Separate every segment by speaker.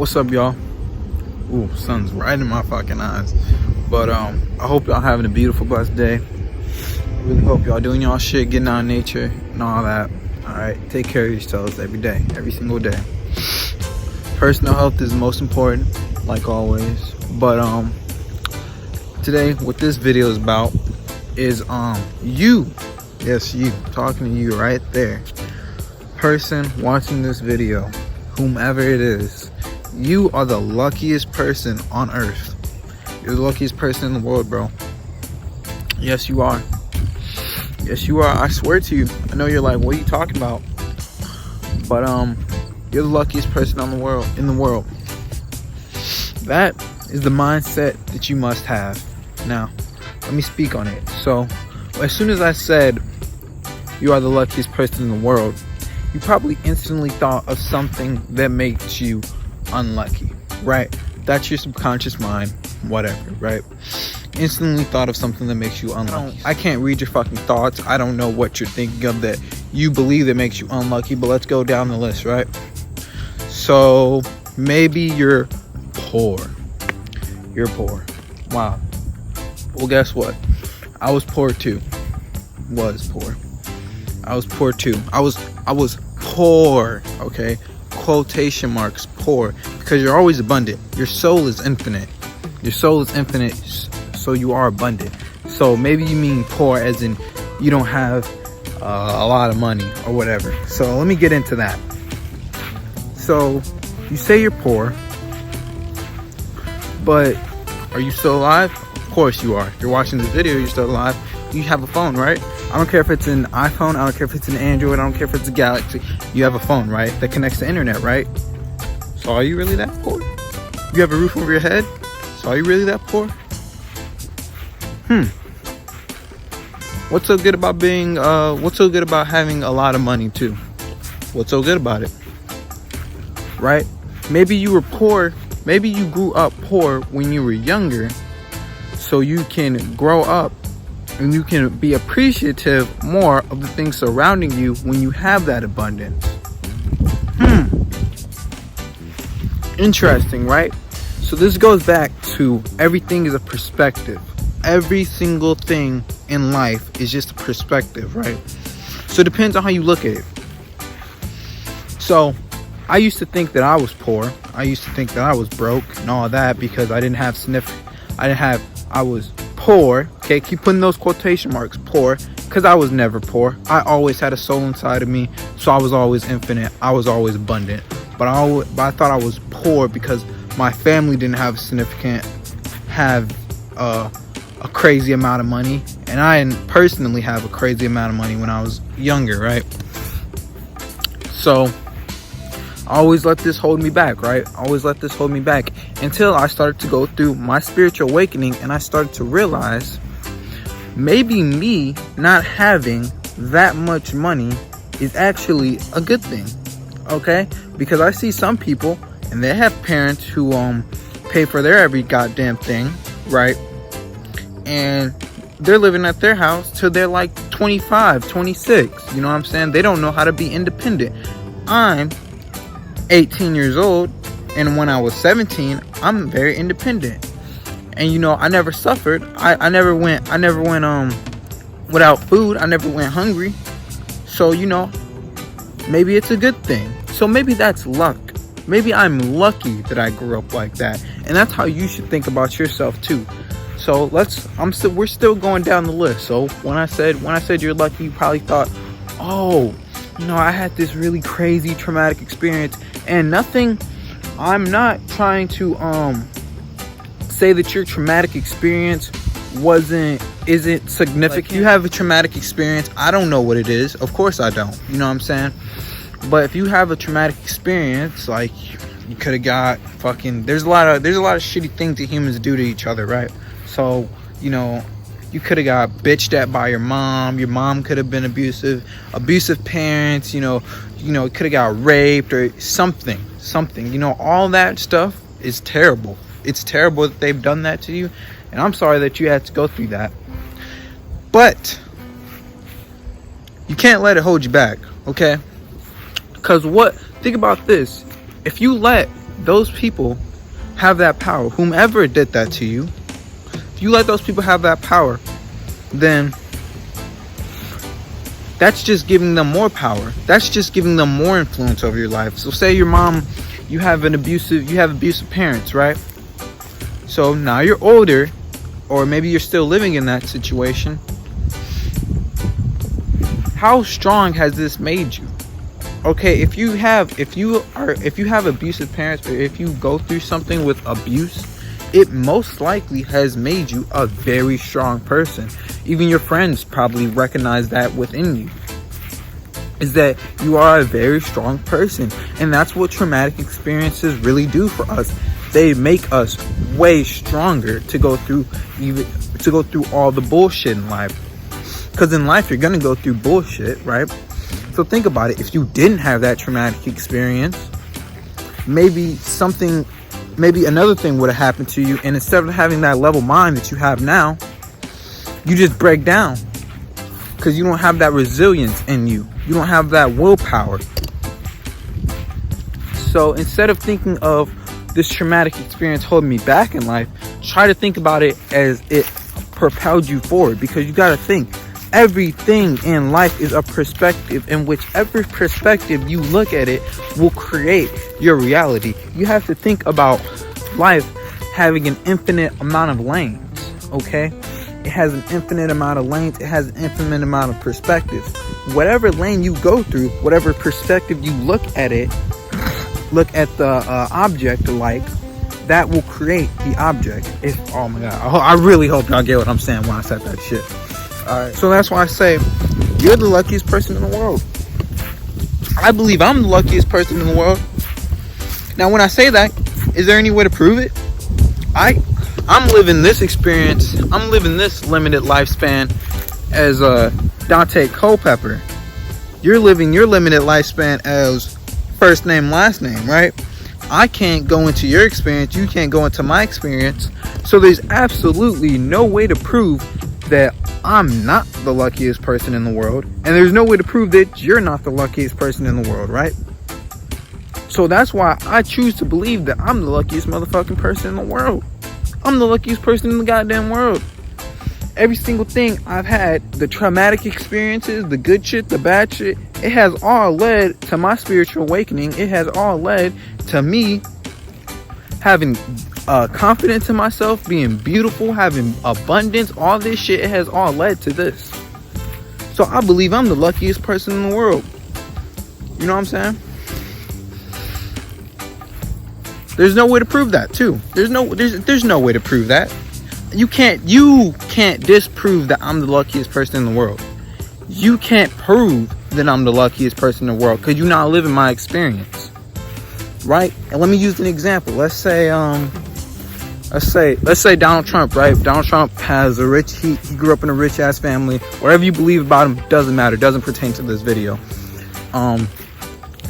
Speaker 1: What's up, y'all? Ooh, sun's right in my fucking eyes. But I hope y'all having a beautiful, blessed day. Really hope y'all doing y'all shit, getting out in nature and all that. Alright, take care of yourselves every day, every single day. Personal health is most important, like always. But today, what this video is about is you. Yes, you. Talking to you right there. Person watching this video, whomever it is, you are the luckiest person on earth. You're the luckiest person in the world, bro. Yes, you are. Yes, you are. I swear to you. I know you're like, what are you talking about? But you're the luckiest person in the world. That is the mindset that you must have. Now, let me speak on it. So, as soon as I said you are the luckiest person in the world, you probably instantly thought of something that makes you unlucky, right? That's your subconscious mind, whatever, right? Instantly thought of something that makes you unlucky. I can't read your fucking thoughts. I don't know what you're thinking of that you believe that makes you unlucky, but let's go down the list, right? So maybe you're poor. You're poor. Wow. Well, guess what? I was poor too. I was poor too. I was poor, okay? Quotation marks, poor, because you're always abundant. Your soul is infinite. Your soul is infinite, so you are abundant. So maybe you mean poor as in you don't have a lot of money or whatever. So let me get into that. So you say you're poor, but are you still alive? Of course you are. You're watching this video, you're still alive. You have a phone, right? I don't care if it's an iPhone, I don't care if it's an Android, I don't care if it's a Galaxy. You have a phone, right? That connects to the internet, right? So are you really that poor? You have a roof over your head? So are you really that poor? What's so good about having a lot of money too? What's so good about it? Right? Maybe you were poor, maybe you grew up poor when you were younger, so you can grow up and you can be appreciative more of the things surrounding you when you have that abundance. Interesting, right? So this goes back to everything is a perspective. Every single thing in life is just a perspective, right? So it depends on how you look at it. So I used to think that I was poor. I used to think that I was broke and all that because I was poor. Okay, keep putting those quotation marks, poor, because I was never poor. I always had a soul inside of me, so I was always infinite. I was always abundant. But I thought I was poor because my family didn't have a crazy amount of money, and I didn't personally have a crazy amount of money when I was younger, right? So I always let this hold me back, right? I always let this hold me back until I started to go through my spiritual awakening, and I started to realize maybe me not having that much money is actually a good thing, okay? Because I see some people and they have parents who pay for their every goddamn thing, right? And they're living at their house till they're like 25, 26, you know what I'm saying? They don't know how to be independent. I'm 18 years old, and when I was 17, I'm very independent. And you know, I never suffered. I never went without food. I never went hungry. So, you know, maybe it's a good thing. So maybe that's luck. Maybe I'm lucky that I grew up like that. And that's how you should think about yourself too. So we're still going down the list. So when I said you're lucky, you probably thought, oh, you know, I had this really crazy traumatic experience. And I'm not trying to say that your traumatic experience isn't significant. Like, you have a traumatic experience, I don't know what it is. Of course I don't. You know what I'm saying? But if you have a traumatic experience, like you could have got fucking there's a lot of shitty things that humans do to each other, right? So, you know, you could have got bitched at by your mom could have been abusive parents, you know, could have got raped or something, you know, all that stuff is terrible. It's terrible that they've done that to you, and I'm sorry that you had to go through that. But you can't let it hold you back, okay? Because think about this. If you let those people have that power, whomever did that to you, if you let those people have that power, then that's just giving them more power. That's just giving them more influence over your life. So say your mom, you have abusive parents, right? So now you're older, or maybe you're still living in that situation. How strong has this made you? Okay, if you have abusive parents, or if you go through something with abuse, it most likely has made you a very strong person. Even your friends probably recognize that within you, is that you are a very strong person. And that's what traumatic experiences really do for us. They make us way stronger to go through all the bullshit in life. Because in life, you're gonna go through bullshit, right? So think about it. If you didn't have that traumatic experience, maybe another thing would have happened to you, and instead of having that level mind that you have now, you just break down because you don't have that resilience in you. You don't have that willpower. So instead of thinking of this traumatic experience holding me back in life, try to think about it as it propelled you forward. Because you got to think, everything in life is a perspective, and whichever perspective you look at it will create your reality. You have to think about life having an infinite amount of lanes, okay? It has an infinite amount of lanes. It has an infinite amount of perspectives. Whatever lane you go through, whatever perspective you look at it, look at the object like, that will create the object. Oh my God, I really hope y'all get what I'm saying when I said that shit. Alright, so that's why I say you're the luckiest person in the world. I believe I'm the luckiest person in the world. Now when I say that, is there any way to prove it? I'm living this experience, I'm living this limited lifespan as Dante Culpepper. You're living your limited lifespan as first name, last name, right? I can't go into your experience, you can't go into my experience. So there's absolutely no way to prove that I'm not the luckiest person in the world, and there's no way to prove that you're not the luckiest person in the world, right? So that's why I choose to believe that I'm the luckiest motherfucking person in the world. I'm the luckiest person in the goddamn world. Every single thing I've had, the traumatic experiences, the good shit, the bad shit, it has all led to my spiritual awakening. It has all led to me having confidence in myself, being beautiful, having abundance. All this shit, it has all led to this. So I believe I'm the luckiest person in the world. You know what I'm saying? There's no way to prove that too. There's no way to prove that. You can't disprove that I'm the luckiest person in the world. You can't prove that I'm the luckiest person in the world because you're not living my experience, right? And let me use an example. Let's say Donald Trump, right? Donald Trump has he grew up in a rich ass family. Whatever you believe about him doesn't matter. Doesn't pertain to this video.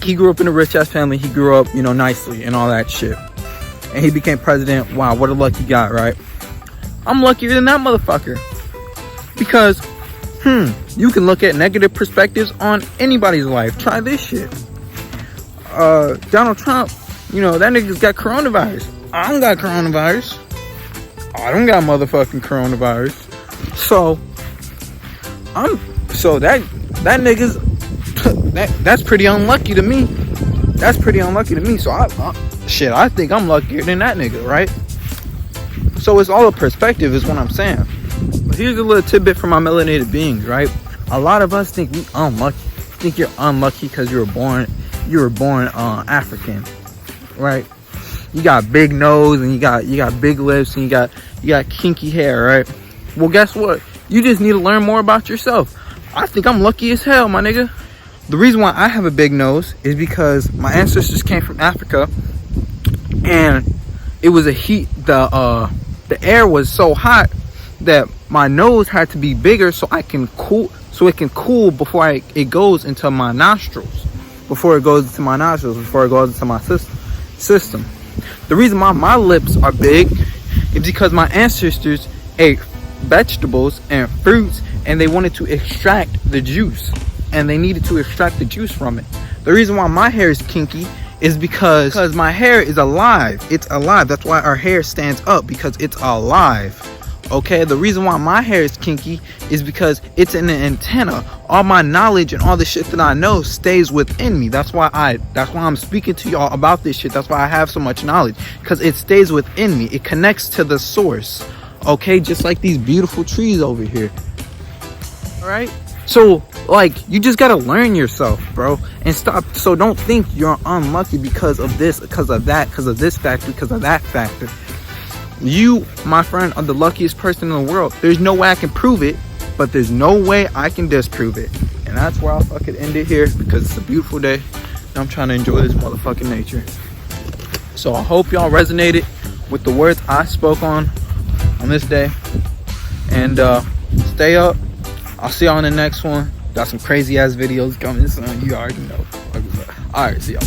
Speaker 1: He grew up in a rich ass family. He grew up, nicely and all that shit. And he became president. Wow, what a lucky guy, right? I'm luckier than that motherfucker. Because, you can look at negative perspectives on anybody's life. Try this shit. Donald Trump, that nigga's got coronavirus. I don't got coronavirus. I don't got motherfucking coronavirus. So that nigga's that's pretty unlucky to me. That's pretty unlucky to me. So I think I'm luckier than that nigga, right? So it's all a perspective is what I'm saying. But here's a little tidbit for my melanated beings, right? A lot of us think we unlucky. Think you're unlucky because you were born African, right? You got big nose and you got big lips and you got kinky hair, right? Well, guess what? You just need to learn more about yourself. I think I'm lucky as hell, my nigga. The reason why I have a big nose is because my ancestors came from Africa, and it was the air was so hot that my nose had to be bigger so it can cool before it goes into my nostrils, before it goes into my system. The reason why my lips are big is because my ancestors ate vegetables and fruits, and they wanted to extract the juice, and they needed to extract the juice from it. The reason why my hair is kinky is because my hair is alive. It's alive. That's why our hair stands up, because it's alive. Okay, the reason why my hair is kinky is because it's an antenna. All my knowledge and all the shit that I know stays within me. That's why I'm speaking to y'all about this shit. That's why I have so much knowledge, because it stays within me. It connects to the source. Okay, just like these beautiful trees over here. All right, so like, you just gotta learn yourself, bro, and stop. So don't think you're unlucky because of this, because of that, because of this factor, because of that factor. You, my friend, are the luckiest person in the world. There's no way I can prove it, but there's no way I can disprove it. And that's where I'll fucking end it here, because it's a beautiful day and I'm trying to enjoy this motherfucking nature. So I hope y'all resonated with the words I spoke on this day. And stay up. I'll see y'all on the next one. Got some crazy ass videos coming soon. You already know. Alright, see y'all.